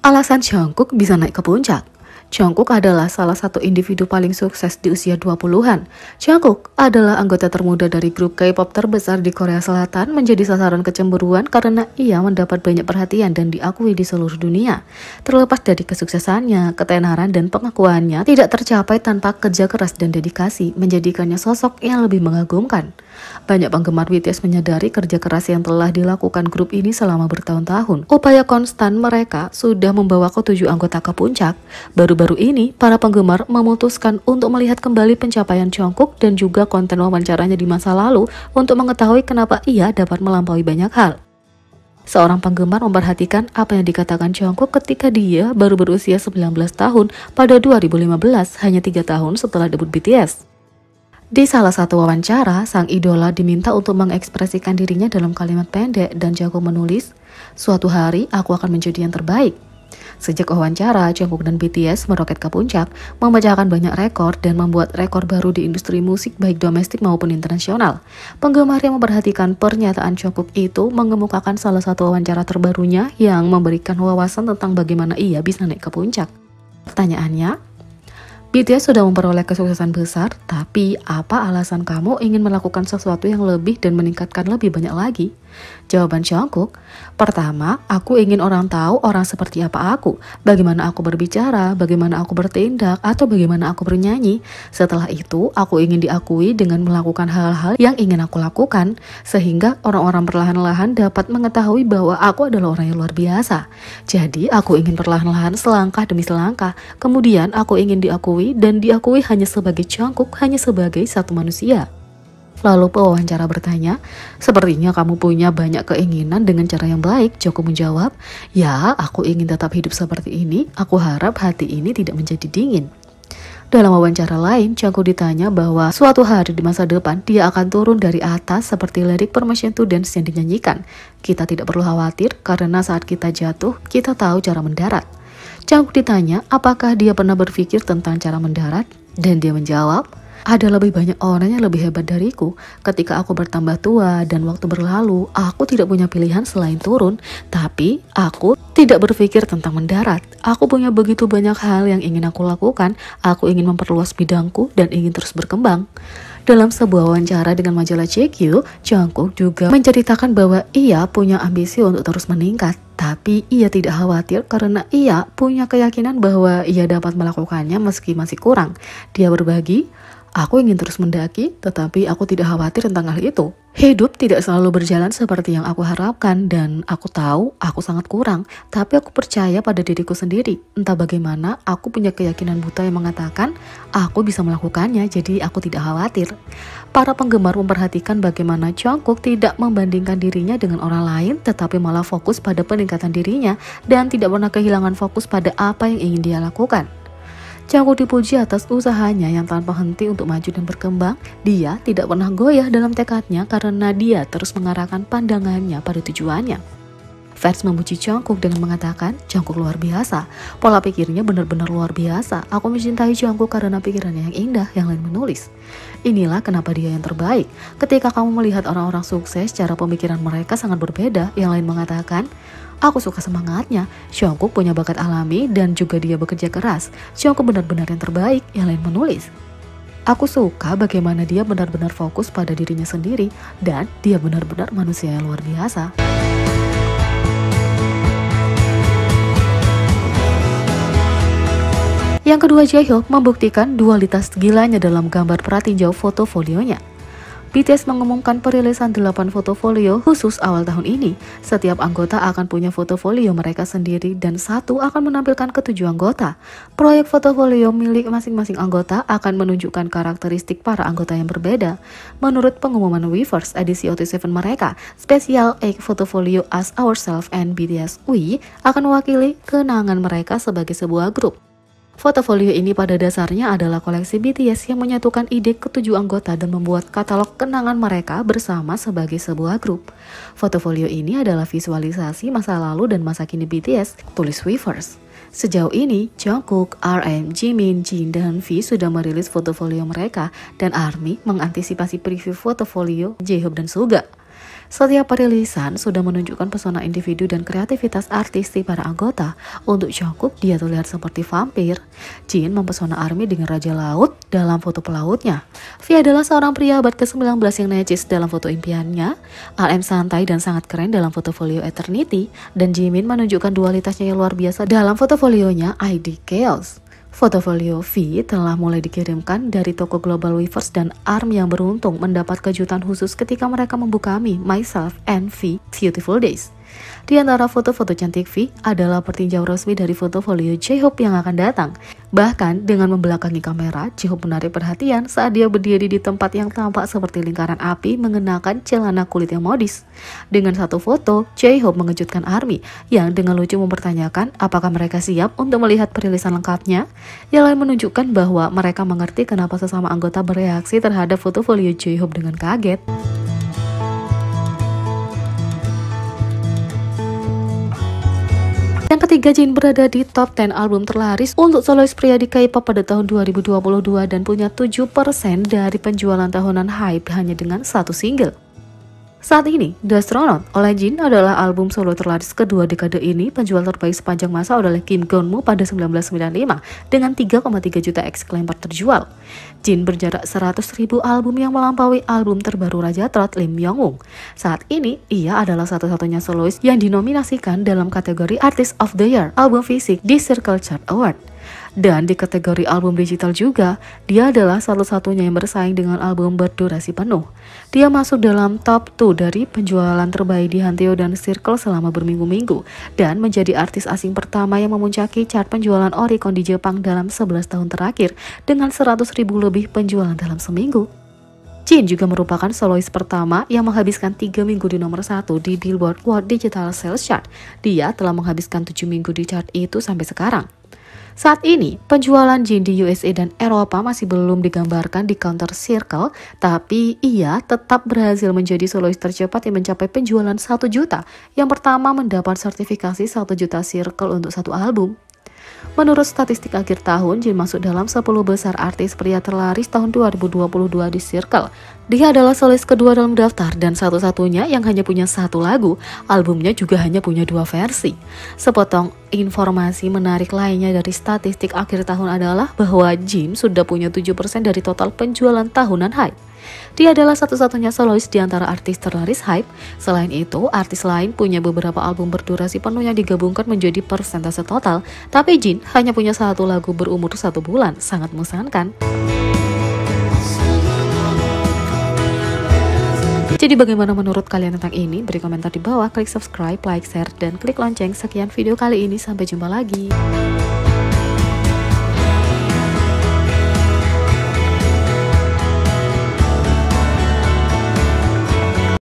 Alasan Jungkook bisa naik ke puncak. Jungkook adalah salah satu individu paling sukses di usia 20-an. Jungkook adalah anggota termuda dari grup K-pop terbesar di Korea Selatan, menjadi sasaran kecemburuan karena ia mendapat banyak perhatian dan diakui di seluruh dunia. Terlepas dari kesuksesannya, ketenaran dan pengakuannya tidak tercapai tanpa kerja keras dan dedikasi, menjadikannya sosok yang lebih mengagumkan. Banyak penggemar BTS menyadari kerja keras yang telah dilakukan grup ini selama bertahun-tahun. Upaya konstan mereka sudah membawa ke-7 anggota ke puncak. Baru-baru ini, para penggemar memutuskan untuk melihat kembali pencapaian Jungkook dan juga konten wawancaranya di masa lalu untuk mengetahui kenapa ia dapat melampaui banyak hal. Seorang penggemar memperhatikan apa yang dikatakan Jungkook ketika dia baru berusia 19 tahun pada 2015, hanya 3 tahun setelah debut BTS. Di salah satu wawancara, sang idola diminta untuk mengekspresikan dirinya dalam kalimat pendek dan Jungkook menulis, "Suatu hari aku akan menjadi yang terbaik." Sejak wawancara, Jungkook dan BTS meroket ke puncak, memecahkan banyak rekor dan membuat rekor baru di industri musik baik domestik maupun internasional. Penggemar yang memperhatikan pernyataan Jungkook itu mengemukakan salah satu wawancara terbarunya yang memberikan wawasan tentang bagaimana ia bisa naik ke puncak. Pertanyaannya, BTS sudah memperoleh kesuksesan besar, tapi apa alasan kamu ingin melakukan sesuatu yang lebih dan meningkatkan lebih banyak lagi? Jawaban Jungkook, pertama, aku ingin orang tahu orang seperti apa aku, bagaimana aku berbicara, bagaimana aku bertindak, atau bagaimana aku bernyanyi. Setelah itu, aku ingin diakui dengan melakukan hal-hal yang ingin aku lakukan, sehingga orang-orang perlahan-lahan dapat mengetahui bahwa aku adalah orang yang luar biasa. Jadi, aku ingin perlahan-lahan selangkah demi selangkah, kemudian aku ingin diakui dan diakui hanya sebagai Jungkook, hanya sebagai satu manusia. Lalu pewawancara bertanya, "Sepertinya kamu punya banyak keinginan dengan cara yang baik." Jungkook menjawab, "Ya, aku ingin tetap hidup seperti ini. Aku harap hati ini tidak menjadi dingin." Dalam wawancara lain, Jungkook ditanya bahwa suatu hari di masa depan dia akan turun dari atas seperti lirik Permission to Dance yang dinyanyikan. "Kita tidak perlu khawatir karena saat kita jatuh, kita tahu cara mendarat." Jungkook ditanya apakah dia pernah berpikir tentang cara mendarat, dan dia menjawab, "Ada lebih banyak orang yang lebih hebat dariku. Ketika aku bertambah tua dan waktu berlalu, aku tidak punya pilihan selain turun. Tapi aku tidak berpikir tentang mendarat. Aku punya begitu banyak hal yang ingin aku lakukan. Aku ingin memperluas bidangku dan ingin terus berkembang." Dalam sebuah wawancara dengan majalah GQ, Jungkook juga menceritakan bahwa ia punya ambisi untuk terus meningkat. Tapi ia tidak khawatir karena ia punya keyakinan bahwa ia dapat melakukannya meski masih kurang. Dia berbagi, "Aku ingin terus mendaki, tetapi aku tidak khawatir tentang hal itu. Hidup tidak selalu berjalan seperti yang aku harapkan dan aku tahu aku sangat kurang, tapi aku percaya pada diriku sendiri. Entah bagaimana, aku punya keyakinan buta yang mengatakan aku bisa melakukannya, jadi aku tidak khawatir." Para penggemar memperhatikan bagaimana Jungkook tidak membandingkan dirinya dengan orang lain, tetapi malah fokus pada peningkatan dirinya dan tidak pernah kehilangan fokus pada apa yang ingin dia lakukan. Jungkook dipuji atas usahanya yang tanpa henti untuk maju dan berkembang. Dia tidak pernah goyah dalam tekadnya karena dia terus mengarahkan pandangannya pada tujuannya. Fans memuji Jungkook dengan mengatakan, "Jungkook luar biasa. Pola pikirnya benar-benar luar biasa. Aku mencintai Jungkook karena pikirannya yang indah." Yang lain menulis, "Inilah kenapa dia yang terbaik. Ketika kamu melihat orang-orang sukses, cara pemikiran mereka sangat berbeda." Yang lain mengatakan, "Aku suka semangatnya. Jungkook punya bakat alami dan juga dia bekerja keras. Jungkook benar-benar yang terbaik." Yang lain menulis, "Aku suka bagaimana dia benar-benar fokus pada dirinya sendiri dan dia benar-benar manusia yang luar biasa." Yang kedua, Jaehyuk membuktikan dualitas gilanya dalam gambar pratinjau fotofolionya. BTS mengumumkan perilisan 8 fotofolio khusus awal tahun ini. Setiap anggota akan punya fotofolio mereka sendiri dan satu akan menampilkan ke-7 anggota. Proyek fotofolio milik masing-masing anggota akan menunjukkan karakteristik para anggota yang berbeda. Menurut pengumuman Weverse edisi OT7 mereka, Special 8 Fotofolio As Ourselves and BTS We akan mewakili kenangan mereka sebagai sebuah grup. Fotofolio ini pada dasarnya adalah koleksi BTS yang menyatukan ide ke-7 anggota dan membuat katalog kenangan mereka bersama sebagai sebuah grup. Fotofolio ini adalah visualisasi masa lalu dan masa kini BTS, tulis Weverse. Sejauh ini, Jungkook, RM, Jimin, Jin, dan V sudah merilis fotofolio mereka dan ARMY mengantisipasi preview fotofolio J-Hope dan Suga. Setiap perilisan sudah menunjukkan pesona individu dan kreativitas artistik para anggota. Untuk Jungkook, dia terlihat seperti vampir. Jin mempesona ARMY dengan Raja Laut dalam foto pelautnya. V adalah seorang pria abad ke-19 yang necis dalam foto impiannya. RM santai dan sangat keren dalam fotofolio Eternity. Dan Jimin menunjukkan dualitasnya yang luar biasa dalam fotofolionya ID Chaos. Fotofolio V telah mulai dikirimkan dari toko Global Weavers dan ARM yang beruntung mendapat kejutan khusus ketika mereka membuka Myself and V Beautiful Days. Di antara foto-foto cantik V adalah pertinjau resmi dari fotofolio J-Hope yang akan datang. Bahkan dengan membelakangi kamera, J-Hope menarik perhatian saat dia berdiri di tempat yang tampak seperti lingkaran api mengenakan celana kulit yang modis. Dengan satu foto, J-Hope mengejutkan ARMY yang dengan lucu mempertanyakan apakah mereka siap untuk melihat perilisan lengkapnya. Yang lain menunjukkan bahwa mereka mengerti kenapa sesama anggota bereaksi terhadap fotofolio J-Hope dengan kaget. Yang ketiga, Jin berada di top 10 album terlaris untuk solois pria di K-pop pada tahun 2022 dan punya 7% dari penjualan tahunan HYBE hanya dengan satu single. Saat ini, The Astronaut oleh Jin adalah album solo terlaris kedua dekade ini. Penjual terbaik sepanjang masa adalah Kim Gonmu pada 1995 dengan 3,3 juta eksemplar terjual. Jin berjarak 100.000 album yang melampaui album terbaru Raja Trot Lim Yong-woong. Saat ini, ia adalah satu-satunya solois yang dinominasikan dalam kategori Artist of the Year album fisik di Circle Chart Award. Dan di kategori album digital juga, dia adalah satu-satunya yang bersaing dengan album berdurasi penuh. Dia masuk dalam top 2 dari penjualan terbaik di Hanteo dan Circle selama berminggu-minggu, dan menjadi artis asing pertama yang memuncaki chart penjualan Oricon di Jepang dalam 11 tahun terakhir dengan 100.000 lebih penjualan dalam seminggu. Jin juga merupakan solois pertama yang menghabiskan 3 minggu di nomor 1 di Billboard World Digital Sales Chart. Dia telah menghabiskan 7 minggu di chart itu sampai sekarang. Saat ini, penjualan Jin di USA dan Eropa masih belum digambarkan di counter Circle, tapi ia tetap berhasil menjadi solois tercepat yang mencapai penjualan 1 juta, yang pertama mendapat sertifikasi 1 juta Circle untuk satu album. Menurut statistik akhir tahun, Jin masuk dalam 10 besar artis pria terlaris tahun 2022 di Circle. Dia adalah solois kedua dalam daftar dan satu-satunya yang hanya punya satu lagu. Albumnya juga hanya punya 2 versi. Sepotong informasi menarik lainnya dari statistik akhir tahun adalah bahwa Jin sudah punya 7% dari total penjualan tahunan HYBE. Dia adalah satu-satunya solois di antara artis terlaris HYBE. Selain itu, artis lain punya beberapa album berdurasi penuh yang digabungkan menjadi persentase total. Tapi Jin hanya punya satu lagu berumur 1 bulan. Sangat mengesankan. Jadi bagaimana menurut kalian tentang ini? Beri komentar di bawah, klik subscribe, like, share, dan klik lonceng. Sekian video kali ini, sampai jumpa lagi.